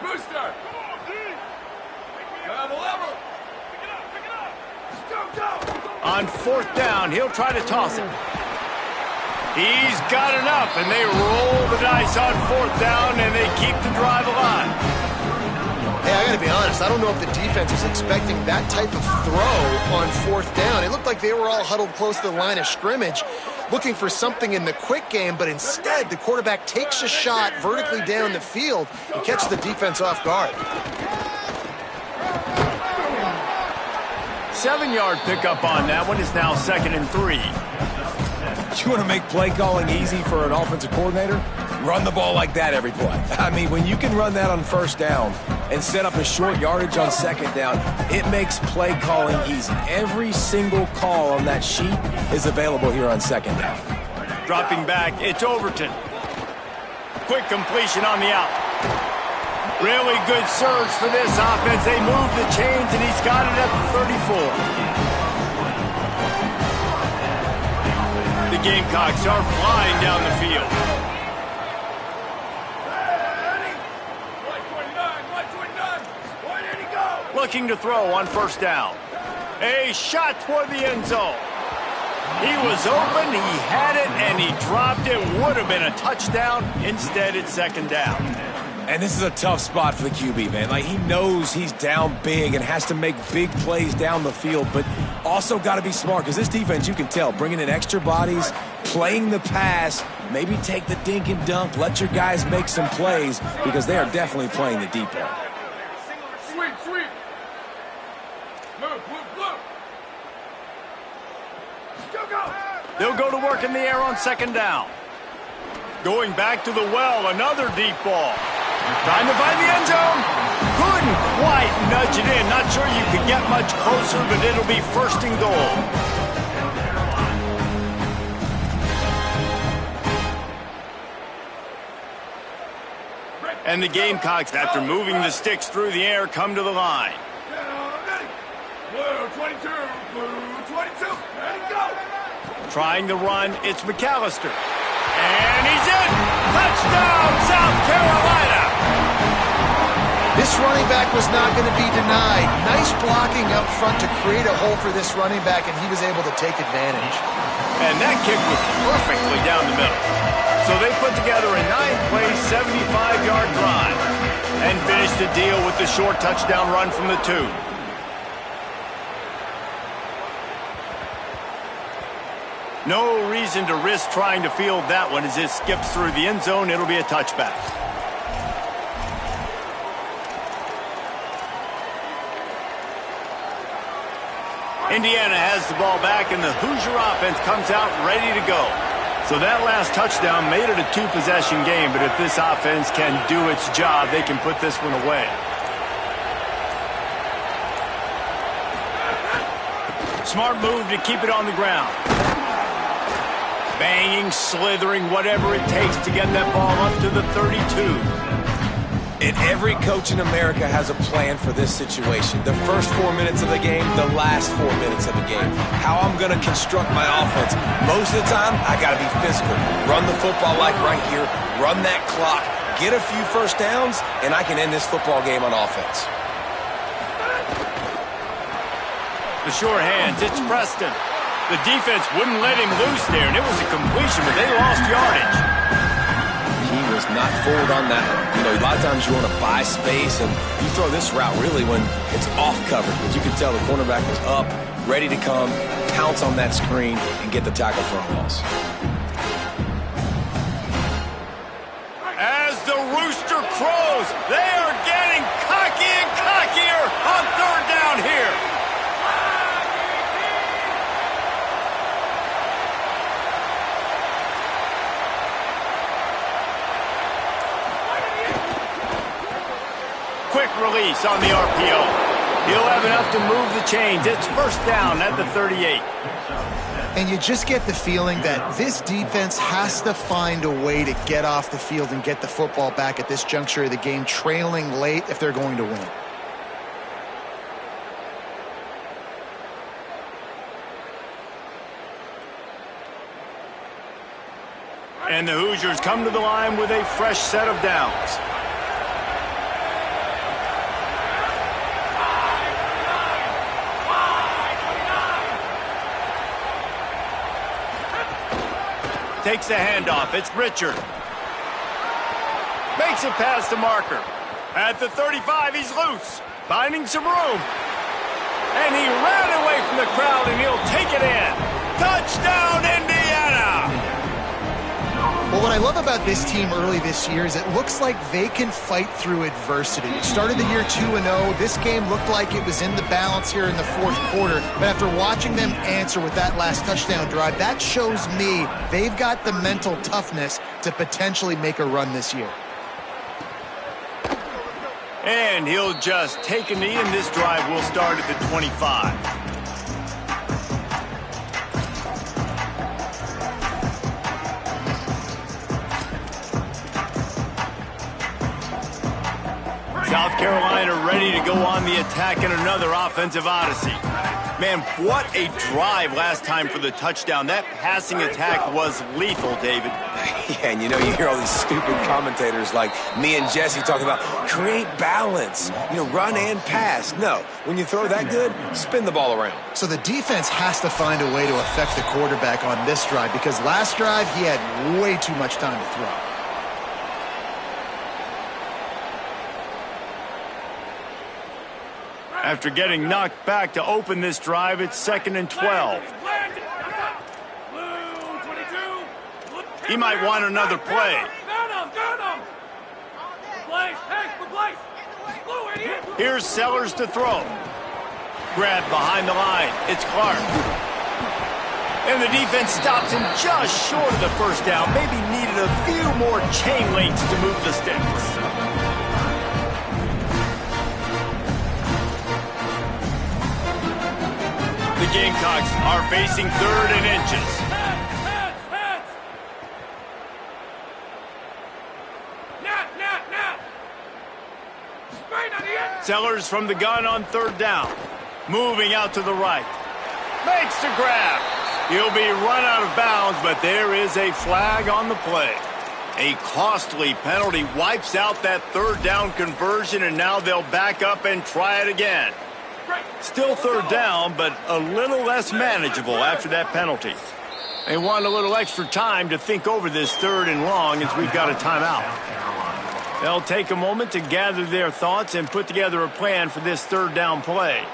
On 4th down, he'll try to toss it. He's got enough, and they roll the dice on 4th down, and they keep the drive alive. Hey, I got to be honest. I don't know if the defense was expecting that type of throw on 4th down. It looked like they were all huddled close to the line of scrimmage, looking for something in the quick game, but instead the quarterback takes a shot vertically down the field and catches the defense off guard. 7-yard pickup on that one. Is now 2nd and 3. You want to make play calling easy for an offensive coordinator? Run the ball like that every play. I mean, when you can run that on 1st down and set up a short yardage on 2nd down, it makes play calling easy. Every single call on that sheet is available here on 2nd down. Dropping back, it's Overton. Quick completion on the out. Really good surge for this offense. They move the chains, and he's got it at the 34. The Gamecocks are flying down the field. Looking to throw on 1st down. A shot toward the end zone. He was open, he had it, and he dropped it. Would have been a touchdown. Instead, it's 2nd down. And this is a tough spot for the QB, man. Like, he knows he's down big and has to make big plays down the field, but also got to be smart because this defense, you can tell, bringing in extra bodies, playing the pass, maybe take the dink and dunk, let your guys make some plays because they are definitely playing the deep end. Sweep. Move. Go. They'll go to work in the air on 2nd down. Going back to the well, another deep ball. Trying to find the end zone. Couldn't quite nudge it in. Not sure you could get much closer, but it'll be 1st and goal. And the Gamecocks, after moving the sticks through the air, come to the line. Blue 22, ready, go. Trying to run, it's McAllister. And he's in! Touchdown, South Carolina! This running back was not going to be denied. Nice blocking up front to create a hole for this running back, and he was able to take advantage. And that kick was perfectly down the middle. So they put together a 9-play, 75-yard drive and finished the deal with the short touchdown run from the 2. No reason to risk trying to field that one as it skips through the end zone. It'll be a touchback. Indiana has the ball back, and the Hoosier offense comes out ready to go. So that last touchdown made it a 2-possession game, but if this offense can do its job, they can put this one away. Smart move to keep it on the ground. Banging, slithering, whatever it takes to get that ball up to the 32. And every coach in America has a plan for this situation. The first 4 minutes of the game, the last 4 minutes of the game. How I'm going to construct my offense. Most of the time, I got to be physical. Run the football like right here. Run that clock. Get a few first downs, and I can end this football game on offense. The sure hands, it's Preston. The defense wouldn't let him loose there, and it was a completion, but they lost yardage. He was not forward on that one. You know, a lot of times you want to buy space, and you throw this route really when it's off coverage. But you can tell the cornerback was up, ready to come, pounce on that screen, and get the tackle for a loss. goes. They are getting cocky and cockier on third down here. Quick release on the RPO. He'll have enough to move the chains. It's first down at the 38. And you just get the feeling that this defense has to find a way to get off the field and get the football back at this juncture of the game, trailing late if they're going to win. And the Hoosiers come to the line with a fresh set of downs. Takes the handoff. It's Richard. Makes it past the marker. At the 35, he's loose. Finding some room. And he ran away from the crowd, and he'll take it in. Touchdown, Indiana! Well, what I love about this team early this year is it looks like they can fight through adversity. Started the year 2-0. This game looked like it was in the balance here in the fourth quarter. But after watching them answer with that last touchdown drive, that shows me they've got the mental toughness to potentially make a run this year. And he'll just take a knee, and this drive will start at the 25. South Carolina ready to go on the attack in another offensive odyssey. Man, what a drive last time for the touchdown. That passing attack was lethal, David. Yeah, and you hear all these stupid commentators like me and Jesse talking about create balance, run and pass. No, when you throw that good, spin the ball around. So the defense has to find a way to affect the quarterback on this drive because last drive he had way too much time to throw. After getting knocked back to open this drive, it's 2nd and 12. He might want another play. Here's Sellers to throw. Grab behind the line. It's Clark. And the defense stops him just short of the first down. Maybe needed a few more chain links to move the sticks. The Gamecocks are facing 3rd and inches. Sellers from the gun on 3rd down. Moving out to the right. Makes the grab. He'll be run out of bounds, but there is a flag on the play. A costly penalty wipes out that 3rd down conversion, and now they'll back up and try it again. Still 3rd down, but a little less manageable after that penalty. They want a little extra time to think over this 3rd and long as we've got a timeout. They'll take a moment to gather their thoughts and put together a plan for this 3rd down play.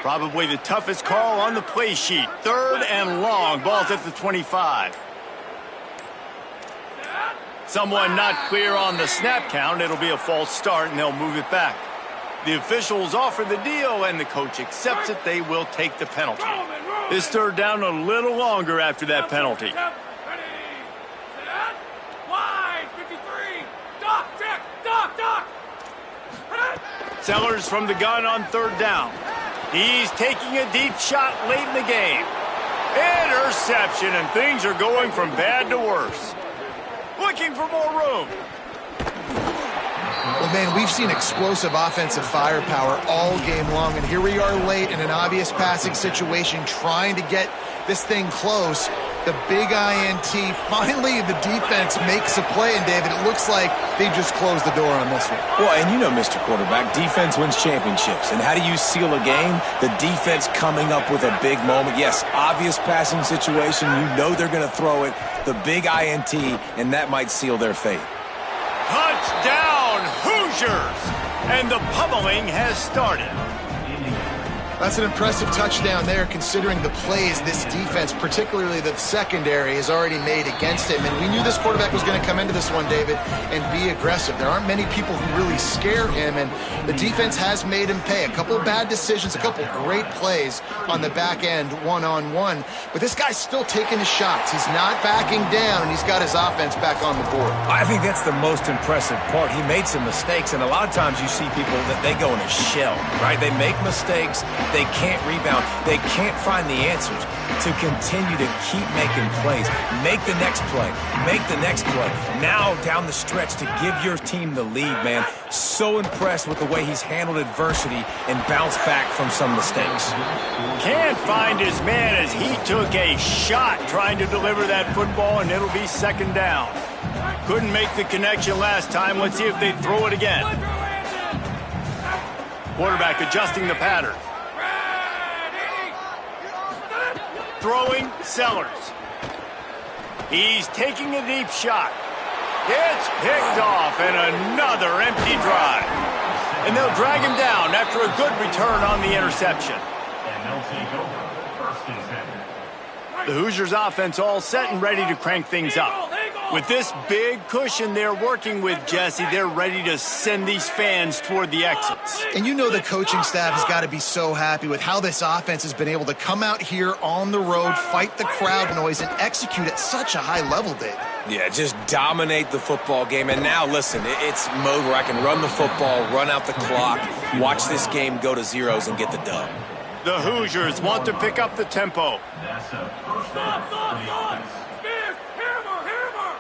Probably the toughest call on the play sheet. 3rd and long. Ball's at the 25. Someone not clear on the snap count. It'll be a false start, and they'll move it back. The officials offer the deal, and the coach accepts it. They will take the penalty. This 3rd down a little longer after that penalty. Sellers from the gun on 3rd down. He's taking a deep shot late in the game. Interception, and things are going from bad to worse. Looking for more room. Well, man, we've seen explosive offensive firepower all game long, and here we are late in an obvious passing situation trying to get this thing close. The big INT. Finally, the defense makes a play, and David, it looks like they just closed the door on this one. Well, and Mr. Quarterback, defense wins championships. And how do you seal a game? The defense coming up with a big moment. Yes, obvious passing situation. They're going to throw it. The big INT, and that might seal their fate. Touchdown! Hoosiers. And the pummeling has started. That's an impressive touchdown there, considering the plays this defense, particularly the secondary, has already made against him. And we knew this quarterback was going to come into this one, David, and be aggressive. There aren't many people who really scare him, and the defense has made him pay. A couple of bad decisions, a couple of great plays on the back end, one-on-one. But this guy's still taking his shots. He's not backing down, and he's got his offense back on the board. I think that's the most impressive part. He made some mistakes, and a lot of times you see people that they go in a shell, right? They make mistakes. They can't rebound. They can't find the answers to continue to keep making plays. Make the next play. Make the next play. Now down the stretch to give your team the lead, man. So impressed with the way he's handled adversity and bounced back from some mistakes. Can't find his man as he took a shot trying to deliver that football, and it'll be second down. Couldn't make the connection last time. Let's see if they throw it again. Quarterback adjusting the pattern. Throwing Sellers. He's taking a deep shot. It's picked off, and another empty drive. And they'll drag him down after a good return on the interception. And they'll take over first and 10. The Hoosiers offense all set and ready to crank things up. With this big cushion they're working with, Jesse, they're ready to send these fans toward the exits. And you know the coaching staff has got to be so happy with how this offense has been able to come out here on the road, fight the crowd noise, and execute at such a high level, Dave. Yeah, just dominate the football game. And now, listen, it's mode where I can run the football, run out the clock, watch this game go to zeros and get the dub. The Hoosiers want to pick up the tempo. That's a first down for the offense. Spears, hammer!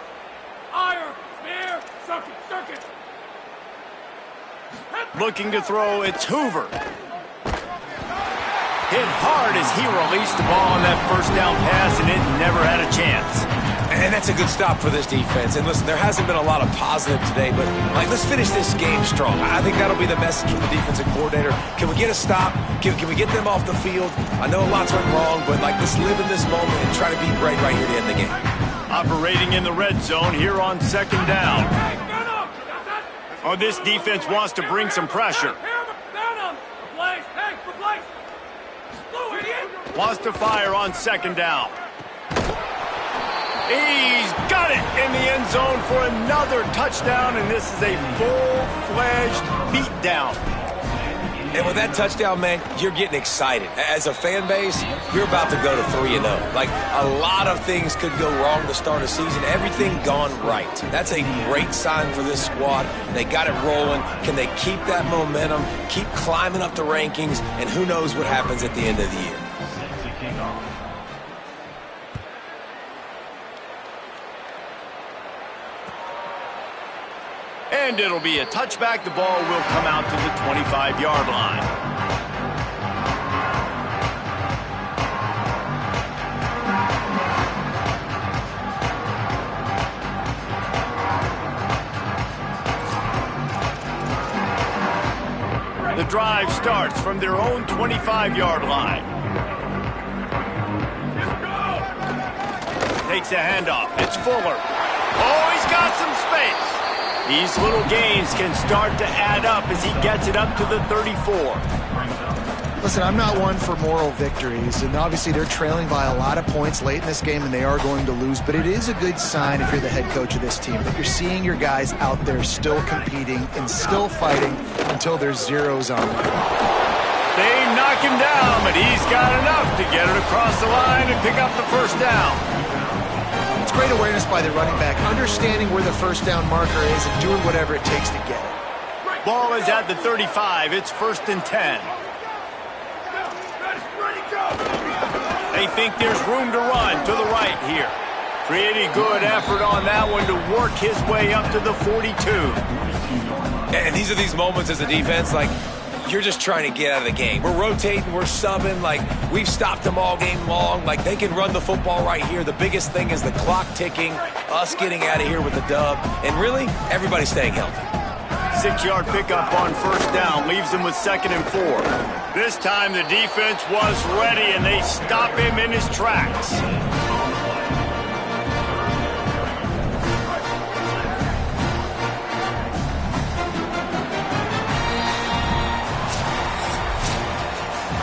Iron, spear, suck it. Looking to throw, it's Hoover. Hit hard as he released the ball on that first down pass, and it never had a chance. And that's a good stop for this defense. And listen, there hasn't been a lot of positive today, but let's finish this game strong. I think that'll be the message from the defensive coordinator. Can we get a stop? Can we get them off the field? I know lots went wrong, but let's live in this moment and try to be great right here to end the game. Operating in the red zone here on second down. Oh, this defense wants to bring some pressure. Wants to fire on second down. He's got it in the end zone for another touchdown, and this is a full-fledged beatdown. And with that touchdown, man, you're getting excited. As a fan base, you're about to go to 3-0. A lot of things could go wrong to start a season. Everything gone right. That's a great sign for this squad. They got it rolling. Can they keep that momentum, keep climbing up the rankings, and who knows what happens at the end of the year. Set to kick off. And it'll be a touchback. The ball will come out to the 25-yard line. The drive starts from their own 25-yard line. Takes a handoff. It's Fuller. Oh, he's got some space. These little gains can start to add up as he gets it up to the 34. Listen, I'm not one for moral victories, and obviously they're trailing by a lot of points late in this game, and they are going to lose, but it is a good sign if you're the head coach of this team that you're seeing your guys out there still competing and still fighting until there's zeros on them. They knock him down, but he's got enough to get it across the line and pick up the first down. It's great awareness by the running back, understanding where the first down marker is and doing whatever it takes to get it. Ball is at the 35. It's 1st and 10. They think there's room to run to the right here. Pretty good effort on that one to work his way up to the 42. And these are these moments as a defense, you're just trying to get out of the game. We're rotating, we're subbing, we've stopped them all game long. They can run the football right here. The biggest thing is the clock ticking, us getting out of here with the dub, and really, everybody staying healthy. 6-yard pickup on first down leaves him with 2nd and 4. This time the defense was ready, and they stop him in his tracks.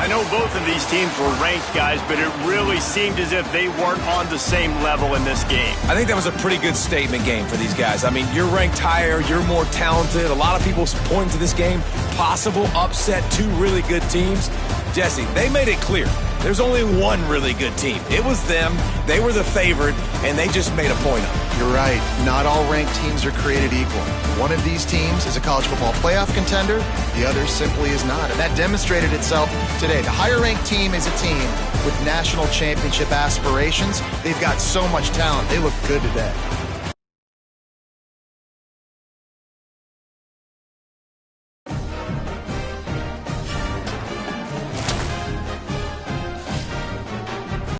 know both of these teams were ranked, guys, but it really seemed as if they weren't on the same level in this game. I think that was a pretty good statement game for these guys. I mean, you're ranked higher, you're more talented. A lot of people point to this game, possible upset, two really good teams. Jesse, they made it clear. There's only one really good team. It was them. They were the favorite, and they just made a point of it. You're right. Not all ranked teams are created equal. One of these teams is a college football playoff contender. The other simply is not. And that demonstrated itself today. The higher ranked team is a team with national championship aspirations. They've got so much talent. They look good today.